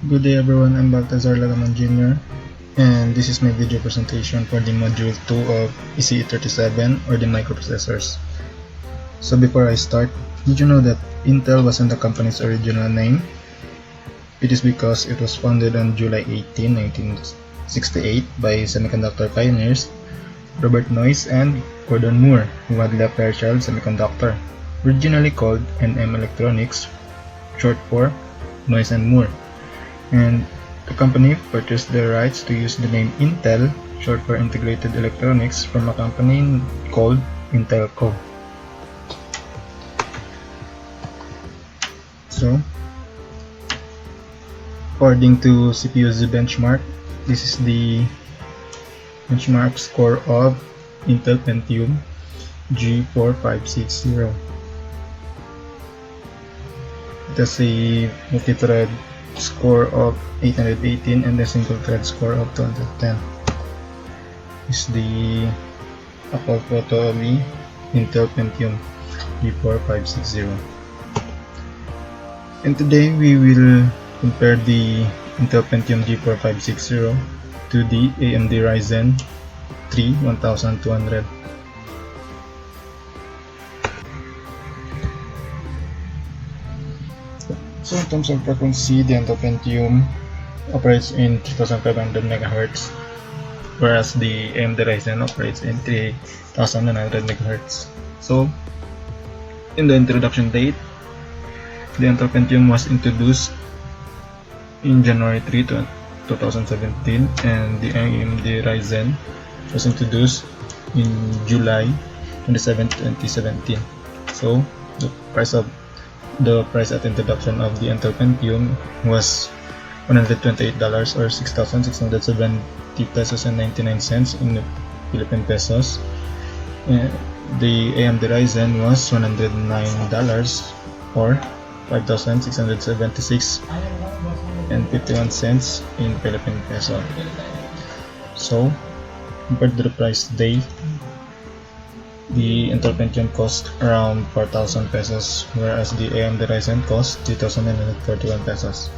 Good day everyone, I'm Baltazar Lagaman Jr. and this is my video presentation for the Module 2 of ECE37 or the microprocessors. So before I start, did you know that Intel wasn't the company's original name? It is because it was founded on July 18, 1968 by semiconductor pioneers Robert Noyce and Gordon Moore, who had left Fairchild Semiconductor, originally called NM Electronics, short for Noyce and Moore. And the company purchased the rights to use the name Intel, short for Integrated Electronics, from a company called Intelco. So, according to CPU-Z benchmark, this is the benchmark score of Intel Pentium G4560. It has a multi-thread score of 818 and a single thread score of 210. Is the upload photo of the Intel Pentium G4560. And today we will compare the Intel Pentium G4560 to the AMD Ryzen 3 1200. So in terms of frequency, the Intel Pentium operates in 3500 MHz, whereas the AMD Ryzen operates in 3900 MHz. So in the introduction date, the Intel Pentium was introduced in January 3, 2017, and the AMD Ryzen was introduced in July 27, 2017. So the price at introduction of the Intel Pentium was $128 or 6,670 pesos and 99 cents in Philippine pesos. And the AMD Ryzen was $109 or 5,676 and 51 cents in Philippine peso. So compared to the price today, the Intel Pentium cost around 4,000 pesos, whereas the AMD Ryzen cost 3,941 pesos.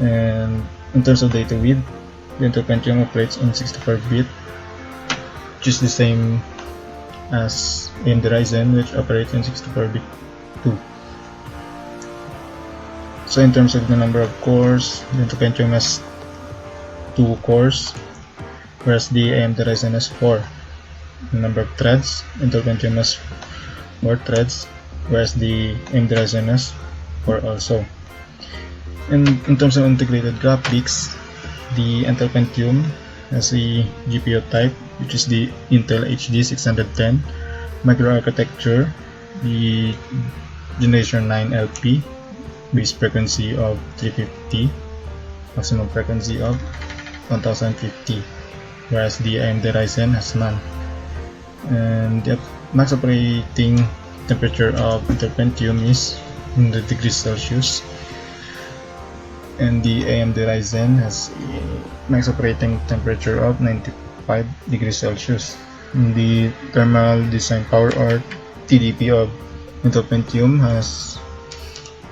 And in terms of data width, the Intel Pentium operates in 64-bit, which is the same as AMD Ryzen, which operates in 64-bit too. So in terms of the number of cores, the Intel Pentium has 2 cores, whereas the AMD Ryzen has 4. The number of threads, Intel Pentium has 4 threads, whereas the AMD Ryzen has 4 also. And in terms of integrated graphics, the Intel Pentium has a GPU type, which is the Intel HD 610 microarchitecture, the Generation 9 LP, base frequency of 350, maximum frequency of 1050, whereas the AMD Ryzen has none. And the max operating temperature of Intel Pentium is 100 degrees Celsius, and the AMD Ryzen has a max operating temperature of 95 degrees Celsius. And the thermal design power, or TDP, of Intel Pentium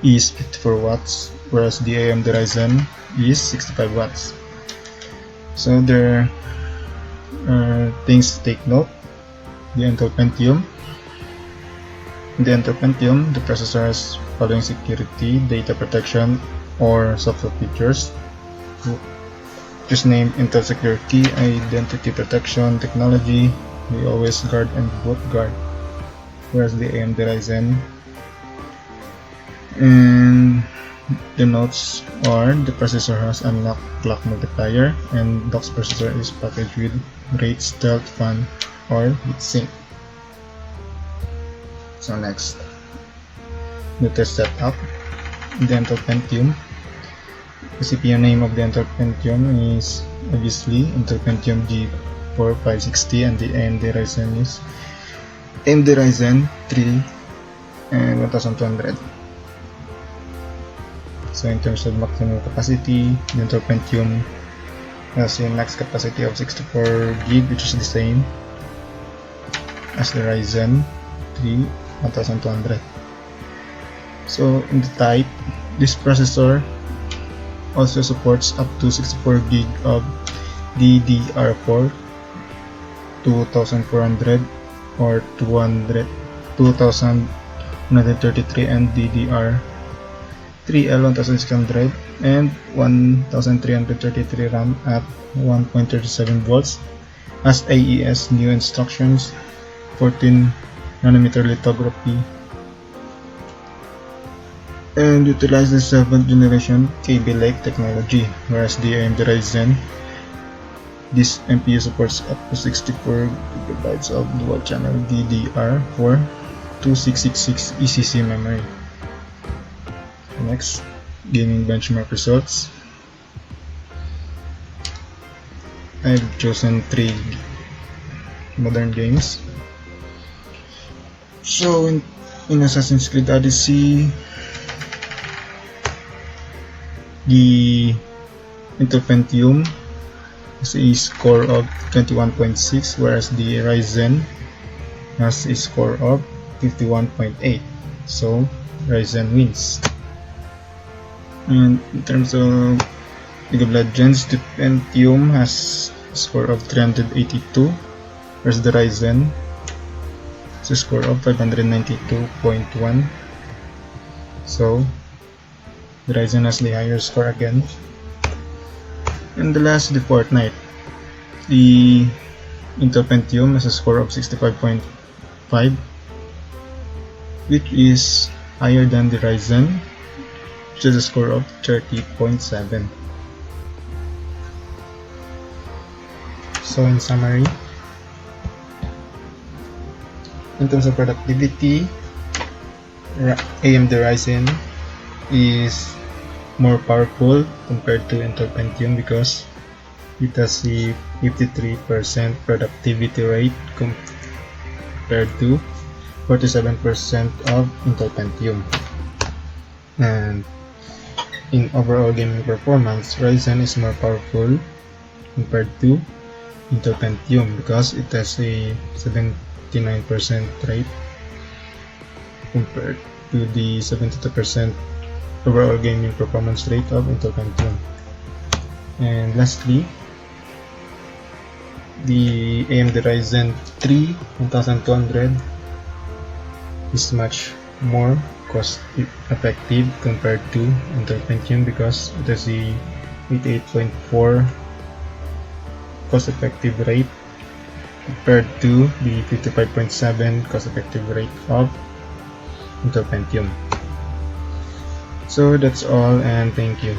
is 54 watts, whereas the AMD Ryzen is 65 watts. So there are things to take note. The Intel Pentium. In the Intel Pentium, the processor has following security, data protection, or software features. Just named Intel Security, Identity Protection Technology, the Always Guard and Boot Guard, whereas the AMD Ryzen. And the notes are: the processor has unlocked clock multiplier, and DOX processor is packaged with rate stealth fan or heatsink. So next, the test setup. The Intel Pentium. The CPU name of the Intel Pentium is obviously Intel Pentium G4560, and the AMD Ryzen is AMD Ryzen 3 and 1200. So in terms of maximum capacity, the Intel Pentium has a max capacity of 64 GB, which is the same as the Ryzen 3 1200. So in the type, this processor also supports up to 64 gig of DDR4, 2400 or 2133, and DDR3L 1600 and 1333 RAM at 1.37 volts. As AES new instructions, 14 nanometer lithography, and utilizes 7th generation KB Lake technology, whereas the AMD Ryzen, this MPU supports up to 64 GB of dual channel DDR4 2666 ECC memory. Next, gaming benchmark results. I've chosen 3 modern games. So in Assassin's Creed Odyssey, the Intel Pentium has a score of 21.6, whereas the Ryzen has a score of 51.8. So Ryzen wins. And in terms of League of Legends, the Pentium has a score of 382, whereas the Ryzen has a score of 592.1. So the Ryzen has the higher score again. And the last, the Fortnite, the Intel Pentium has a score of 65.5, which is higher than the Ryzen, which is a score of 30.7. So in summary, in terms of productivity, AMD Ryzen is more powerful compared to Intel Pentium because it has a 53% productivity rate compared to 47% of Intel Pentium. And in overall gaming performance, Ryzen is more powerful compared to Intel Pentium because it has a 79% rate compared to the 72% overall gaming performance rate of Intel Pentium. And lastly, the AMD Ryzen 3 1200 is much more cost effective compared to Intel Pentium because it has a 88.4 cost effective rate compared to the 55.7 cost effective rate of Intel Pentium. So that's all, and thank you.